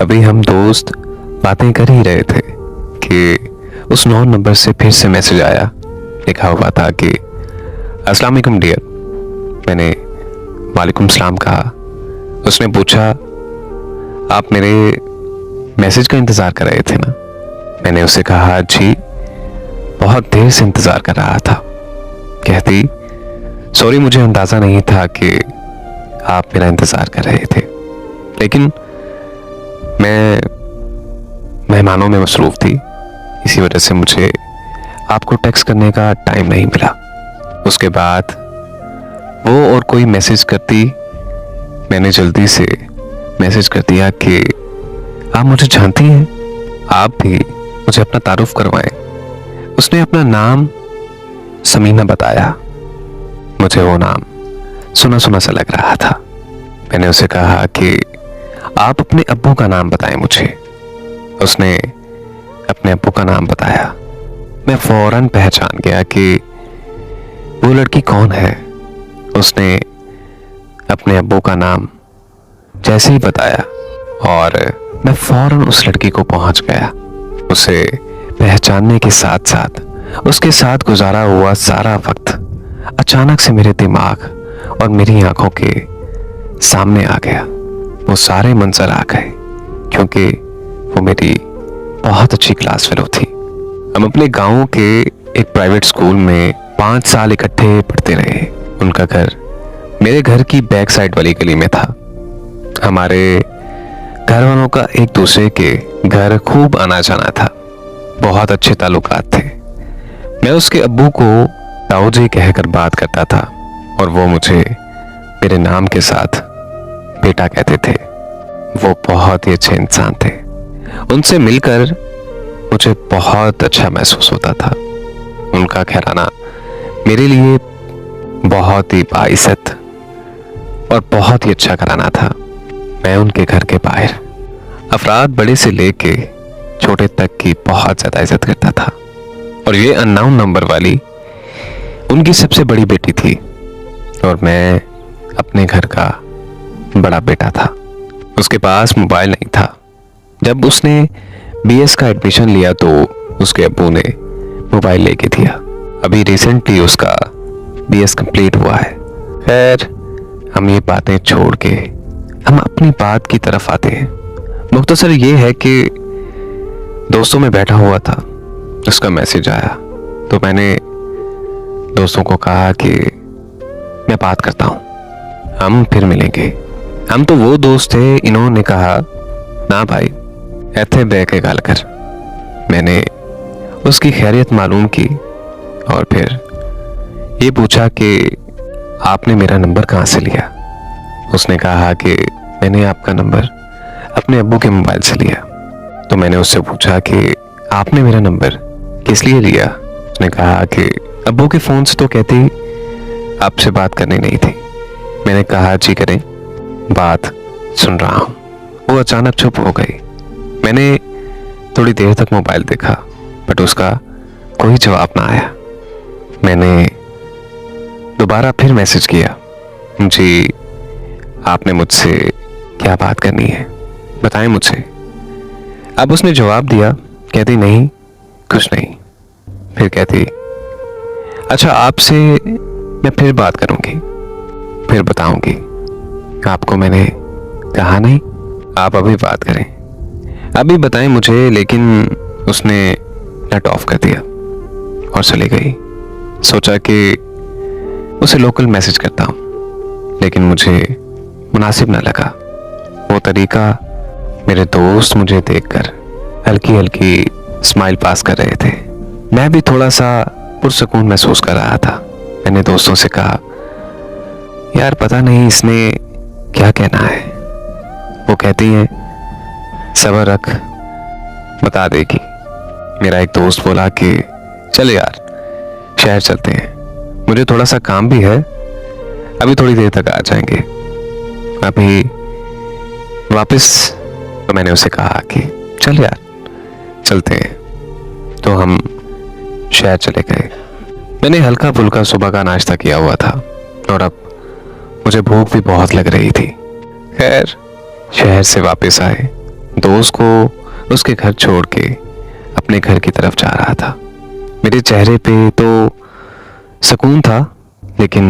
अभी हम दोस्त बातें कर ही रहे थे कि उस नॉन नंबर से फिर से मैसेज आया। लिखा हुआ था कि अस्सलाम वालेकुम डियर। मैंने वालेकुम सलाम कहा। उसने पूछा आप मेरे मैसेज का इंतज़ार कर रहे थे ना। मैंने उसे कहा जी बहुत देर से इंतज़ार कर रहा था। कहती सॉरी मुझे अंदाज़ा नहीं था कि आप मेरा इंतज़ार कर रहे थे, लेकिन मैं मेहमानों में मसरूफ़ थी, इसी वजह से मुझे आपको टेक्स्ट करने का टाइम नहीं मिला। उसके बाद वो और कोई मैसेज करती, मैंने जल्दी से मैसेज कर दिया कि आप मुझे जानती हैं, आप भी मुझे अपना तारुफ करवाएं। उसने अपना नाम समीना बताया। मुझे वो नाम सुना सुना सा लग रहा था। मैंने उसे कहा कि आप अपने अब्बू का नाम बताएं मुझे। उसने अपने अब्बू का नाम बताया। मैं फौरन पहचान गया कि वो लड़की कौन है। उसने अपने अब्बू का नाम जैसे ही बताया और मैं फौरन उस लड़की को पहुंच गया। उसे पहचानने के साथ साथ उसके साथ गुजारा हुआ सारा वक्त अचानक से मेरे दिमाग और मेरी आंखों के सामने आ गया। वो सारे मंजर आ गए क्योंकि वो मेरी बहुत अच्छी क्लास फेलो थी। हम अपने गांव के एक प्राइवेट स्कूल में 5 साल इकट्ठे पढ़ते रहे। उनका घर मेरे घर की बैक साइड वाली गली में था। हमारे घर वालों का एक दूसरे के घर खूब आना जाना था। बहुत अच्छे ताल्लुकात थे। मैं उसके अब्बू को ताऊ जी कहकर बात करता था और वो मुझे मेरे नाम के साथ बेटा कहते थे। वो बहुत ही अच्छे इंसान थे। उनसे मिलकर मुझे बहुत अच्छा महसूस होता था। उनका घराना मेरे लिए बहुत ही बाइज्जत और बहुत ही अच्छा घराना था। मैं उनके घर के बाहर अफराद बड़े से लेके छोटे तक की बहुत ज़्यादा इज्जत करता था और ये अननोन नंबर वाली उनकी सबसे बड़ी बेटी थी और मैं अपने घर का बड़ा बेटा था। उसके पास मोबाइल नहीं था। जब उसने बीएस का एडमिशन लिया तो उसके अब्बू ने मोबाइल लेके दिया। अभी रिसेंटली उसका बीएस कंप्लीट हुआ है। खैर हम ये बातें छोड़ के हम अपनी बात की तरफ आते हैं। मुख्तसर ये है कि दोस्तों में बैठा हुआ था, उसका मैसेज आया तो मैंने दोस्तों को कहा कि मैं बात करता हूँ, हम फिर मिलेंगे। हम तो वो दोस्त थे। इन्होंने कहा ना भाई ऐथे बह के गल कर। मैंने उसकी खैरियत मालूम की और फिर ये पूछा कि आपने मेरा नंबर कहाँ से लिया। उसने कहा कि मैंने आपका नंबर अपने अब्बू के मोबाइल से लिया। तो मैंने उससे पूछा कि आपने मेरा नंबर किस लिए लिया। उसने कहा कि अब्बू के फ़ोन से तो कहती आपसे बात करनी नहीं थी। मैंने कहा जी करें, बात सुन रहा हूँ। वो अचानक चुप हो गई। मैंने थोड़ी देर तक मोबाइल देखा बट उसका कोई जवाब ना आया। मैंने दोबारा फिर मैसेज किया, जी आपने मुझसे क्या बात करनी है, बताएं मुझे। अब उसने जवाब दिया, कहती नहीं कुछ नहीं। फिर कहती अच्छा आपसे मैं फिर बात करूंगी, फिर बताऊंगी। आपको मैंने कहा नहीं, आप अभी बात करें, अभी बताएं मुझे। लेकिन उसने नेट ऑफ कर दिया और चली गई। सोचा कि उसे लोकल मैसेज करता हूँ, लेकिन मुझे मुनासिब न लगा। वो तरीका मेरे दोस्त मुझे देखकर हल्की हल्की स्माइल पास कर रहे थे। मैं भी थोड़ा सा पुरसुकून महसूस कर रहा था। मैंने दोस्तों से कहा यार पता नहीं इसने क्या कहना है। वो कहती हैं सब्र रख, बता देगी। मेरा एक दोस्त बोला कि चल यार शहर चलते हैं, मुझे थोड़ा सा काम भी है, अभी थोड़ी देर तक आ जाएंगे, अभी वापस। तो मैंने उसे कहा कि चल यार चलते हैं। तो हम शहर चले गए। मैंने हल्का फुल्का सुबह का नाश्ता किया हुआ था और अब मुझे भूख भी बहुत लग रही थी। खैर शहर से वापस आए, दोस्त को उसके घर छोड़ के अपने घर की तरफ जा रहा था। मेरे चेहरे पे तो सुकून था, लेकिन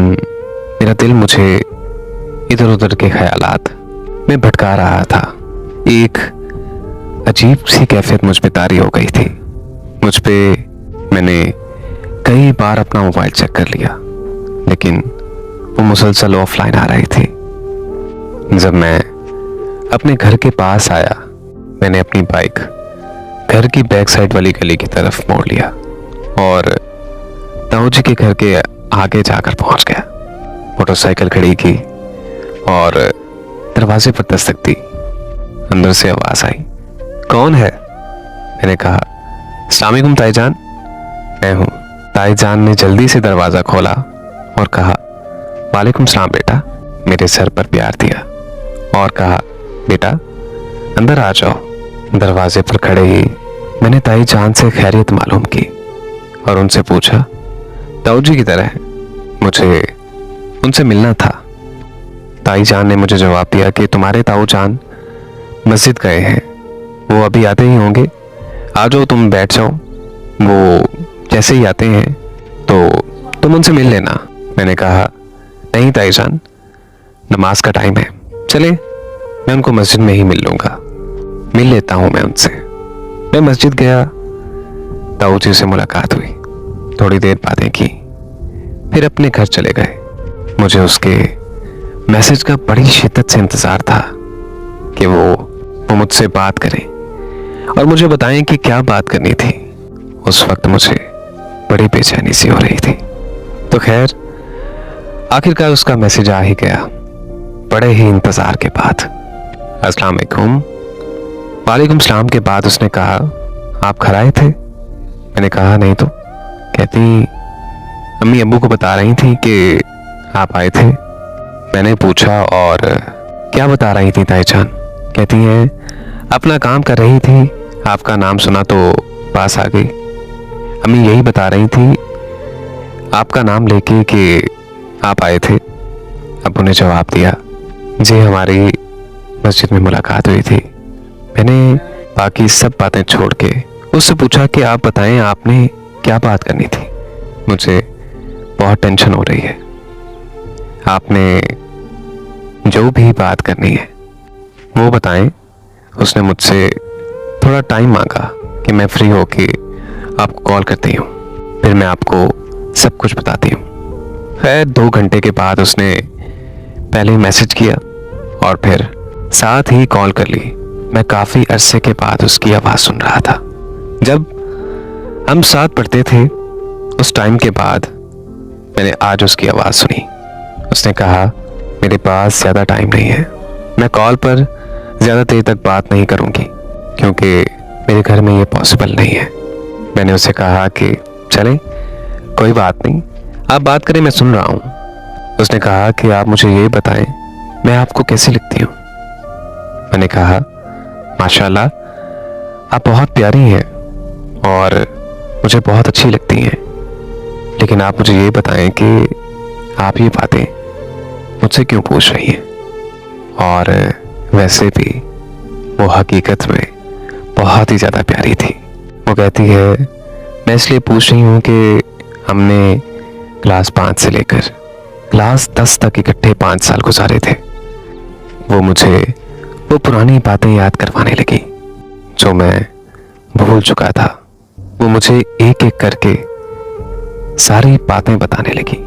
मेरा दिल मुझे इधर उधर के ख्यालात में भटका रहा था। एक अजीब सी कैफियत मुझ पे तारी हो गई थी। मुझ पे मैंने कई बार अपना मोबाइल चेक कर लिया, लेकिन वो मुसलसल ऑफलाइन आ रही थी। जब मैं अपने घर के पास आया, मैंने अपनी बाइक घर की बैक साइड वाली गली की तरफ मोड़ लिया और ताऊ जी के घर के आगे जाकर पहुंच गया। मोटरसाइकिल खड़ी की और दरवाजे पर दस्तक दी। अंदर से आवाज आई, कौन है? मैंने कहा, अस्सलाम वालेकुम ताईजान। मैं हूं। ताईजान ने जल्दी से दरवाजा खोला और कहा, वालेकुम सलाम बेटा। मेरे सर पर प्यार दिया और कहा, बेटा अंदर आ जाओ। दरवाजे पर खड़े ही मैंने ताईजान से खैरियत मालूम की और उनसे पूछा, ताऊ जी की तरह है, मुझे उनसे मिलना था। ताईजान ने मुझे जवाब दिया कि तुम्हारे ताऊ जान मस्जिद गए हैं, वो अभी आते ही होंगे, आ जाओ तुम बैठ जाओ, वो जैसे ही आते हैं तो तुम उनसे मिल लेना। मैंने कहा, नहीं ताईजान, नमाज का टाइम है, चले मैं उनको मस्जिद में ही मिल लूंगा, मिल लेता हूं मैं उनसे। मैं मस्जिद गया, ताऊ जी से मुलाकात हुई, थोड़ी देर बातें की, फिर अपने घर चले गए। मुझे उसके मैसेज का बड़ी शिद्दत से इंतजार था कि वो मुझसे बात करें और मुझे बताएं कि क्या बात करनी थी। उस वक्त मुझे बड़ी बेचैनी सी हो रही थी। तो खैर आखिरकार उसका मैसेज आ ही गया, बड़े ही इंतजार के बाद। अस्सलाम वालेकुम। वालेकुम सलाम के बाद उसने कहा, आप घर आए थे? मैंने कहा, नहीं तो। कहती, अम्मी अब्बू को बता रही थी कि आप आए थे। मैंने पूछा, और क्या बता रही थी ताईजान? कहती हैं, अपना काम कर रही थी, आपका नाम सुना तो पास आ गई। अम्मी यही बता रही थी आपका नाम लेके कि आप आए थे। अब्बू ने जवाब दिया, जी हमारी मस्जिद में मुलाकात हुई थी। मैंने बाकी सब बातें छोड़ के उससे पूछा कि आप बताएं, आपने क्या बात करनी थी? मुझे बहुत टेंशन हो रही है, आपने जो भी बात करनी है वो बताएं। उसने मुझसे थोड़ा टाइम मांगा कि मैं फ्री होके आपको कॉल करती हूँ, फिर मैं आपको सब कुछ बताती हूँ। खैर 2 घंटे के बाद उसने पहले मैसेज किया और फिर साथ ही कॉल कर ली। मैं काफ़ी अरसे के बाद उसकी आवाज़ सुन रहा था। जब हम साथ पढ़ते थे उस टाइम के बाद मैंने आज उसकी आवाज़ सुनी। उसने कहा, मेरे पास ज़्यादा टाइम नहीं है, मैं कॉल पर ज़्यादा देर तक बात नहीं करूँगी क्योंकि मेरे घर में ये पॉसिबल नहीं है। मैंने उसे कहा कि चलें, कोई बात नहीं, आप बात करें, मैं सुन रहा हूँ। उसने कहा कि आप मुझे ये बताएं, मैं आपको कैसे लिखती हूँ? मैंने कहा, माशाल्लाह आप बहुत प्यारी हैं और मुझे बहुत अच्छी लगती हैं, लेकिन आप मुझे ये बताएं कि आप ये बातें मुझसे क्यों पूछ रही हैं? और वैसे भी वो हकीकत में बहुत ही ज़्यादा प्यारी थी। वो कहती है, मैं इसलिए पूछ रही हूँ कि हमने क्लास 5 से लेकर क्लास 10 तक इकट्ठे 5 साल गुजारे थे। वो मुझे वो पुरानी बातें याद करवाने लगी जो मैं भूल चुका था। वो मुझे एक एक करके सारी बातें बताने लगी।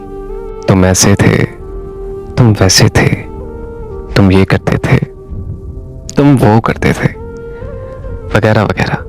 तुम ऐसे थे, तुम वैसे थे, तुम ये करते थे, तुम वो करते थे, वगैरह वगैरह।